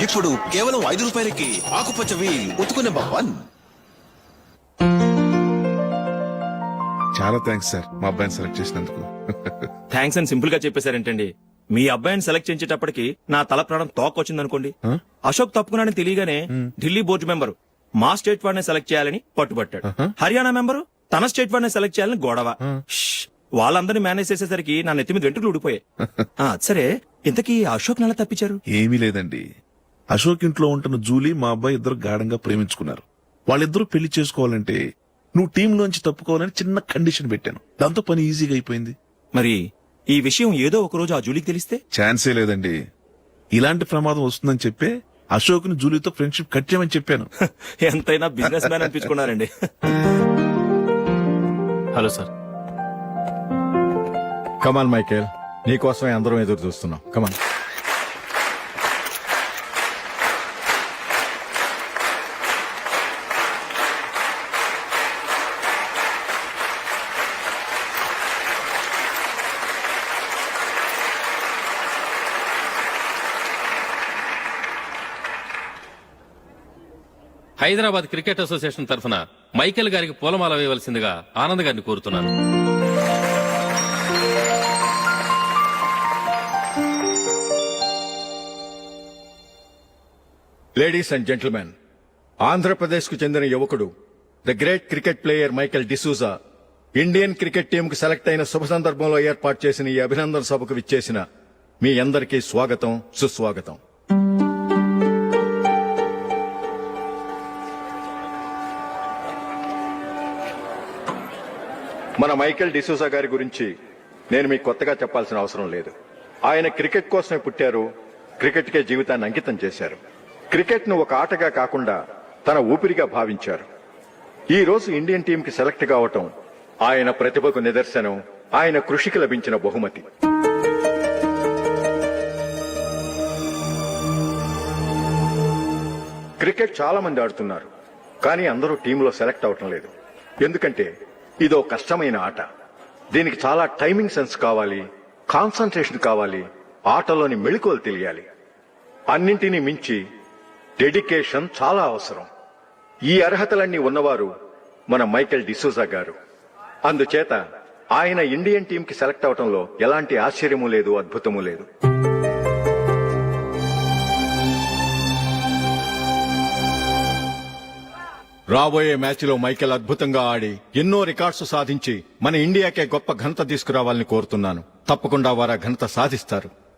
ఇప్పుడు కేవలం 5 రూపాయలకి ఆకుపచ్చ వీల్ ఉతుకు నెంబర్ 1. చాలా థ్యాంక్స్ సార్, మా అబ్బాయిని సెలెక్ట్ చేసినందుకు. థ్యాంక్స్ అని సింపుల్ గా చెప్పేశారేంటండి? మీ అబ్బాయిని సెలెక్ట్ చేసేటప్పటికి నా తల ప్రాణం తోకొచ్చిందనుకోండి. అశోక్ తప్పుకున్నాడని తెలియగానే ఢిల్లీ బోర్డు మెంబరు మా స్టేట్ వాడిని సెలెక్ట్ చేయాలని పట్టుబట్టాడు. హర్యానా మెంబరు తన స్టేట్ వాడిని సెలెక్ట్ చేయాలని గొడవ. వాళ్ళందరినీ మేనేజ్ చేసేసరికి నా నెత్తి మీద వెంట్రుకలు ఊడిపోయాయి. సరే, ఇంతకీ అశోక్ నెల తప్పించారు? ఏమీ లేదండి. అశోక్ ఇంట్లో ఉంటున్న జూలీ మా అబ్బాయి ఇద్దరు గాఢంగా ప్రేమించుకున్నారు. వాళ్ళిద్దరూ పెళ్లి చేసుకోవాలంటే నువ్వు టీంలోంచి తప్పుకోవాలని చిన్న కండిషన్ పెట్టాను. దాంతో పని ఈజీగా అయిపోయింది. మరి ఈ విషయం ఏదో ఒక రోజు ఆ జూలీకి తెలిస్తే? ఛాన్సే లేదండి. ఇలాంటి ప్రమాదం వస్తుందని చెప్పే అశోక్ ని జూలీతో ఫ్రెండ్షిప్ కట్ చేయమని చెప్పాను. ఎంతైనా బిజినెస్ మ్యాన్ అనిపించుకున్నారండి. Hello sir. కమాన్ మైకేల్, నీకోసమే అందరం ఎదురు చూస్తున్నాం. కమాన్. హైదరాబాద్ క్రికెట్ అసోసియేషన్ తరఫున మైకేల్ గారికి పూలమాల వేయవలసిందిగా ఆనంద్ గారిని కోరుతున్నాను. లేడీస్ అండ్ జెంటిల్మెన్, ఆంధ్రప్రదేశ్ కు చెందిన యువకుడు the great cricket player Michael D'Souza Indian cricket team కు సెలెక్ట్ అయిన శుభ సందర్భంలో ఏర్పాటు చేసిన ఈ అభినందన సభకు విచ్చేసిన మీ అందరికీ స్వాగతం, సుస్వాగతం. మన మైకేల్ డిసూజా గారి గురించి నేను మీకు కొత్తగా చెప్పాల్సిన అవసరం లేదు. ఆయన క్రికెట్ కోసమే పుట్టారు, క్రికెట్కే జీవితాన్ని అంకితం చేశారు. క్రికెట్ ను ఒక ఆటగా కాకుండా తన ఊపిరిగా భావించారు. ఈ రోజు ఇండియన్ టీం కి సెలెక్ట్ కావటం ఆయన ప్రతిభకు నిదర్శనం, ఆయన కృషికి లభించిన బహుమతి. క్రికెట్ చాలా మంది ఆడుతున్నారు, కానీ అందరూ టీంలో సెలెక్ట్ అవటం లేదు. ఎందుకంటే ఇదో కష్టమైన ఆట. దీనికి చాలా టైమింగ్ సెన్స్ కావాలి, కాన్సన్ట్రేషన్ కావాలి, ఆటలోని మెళకువలు తెలియాలి. అన్నింటినీ మించి డెడికేషన్ చాలా అవసరం. ఈ అర్హతలన్నీ ఉన్నవారు మన మైకేల్ డిసూజా గారు. అందుచేత ఆయన ఇండియన్ టీం కి సెలెక్ట్ అవటంలో ఎలాంటి ఆశ్చర్యమూ లేదు, అద్భుతమూ లేదు. రాబోయే మ్యాచ్ లో మైకేల్ అద్భుతంగా ఆడి ఎన్నో రికార్డ్స్ సాధించి మన ఇండియాకే గొప్ప ఘనత తీసుకురావాలని కోరుతున్నాను. తప్పకుండా వారు ఆ ఘనత సాధిస్తారు.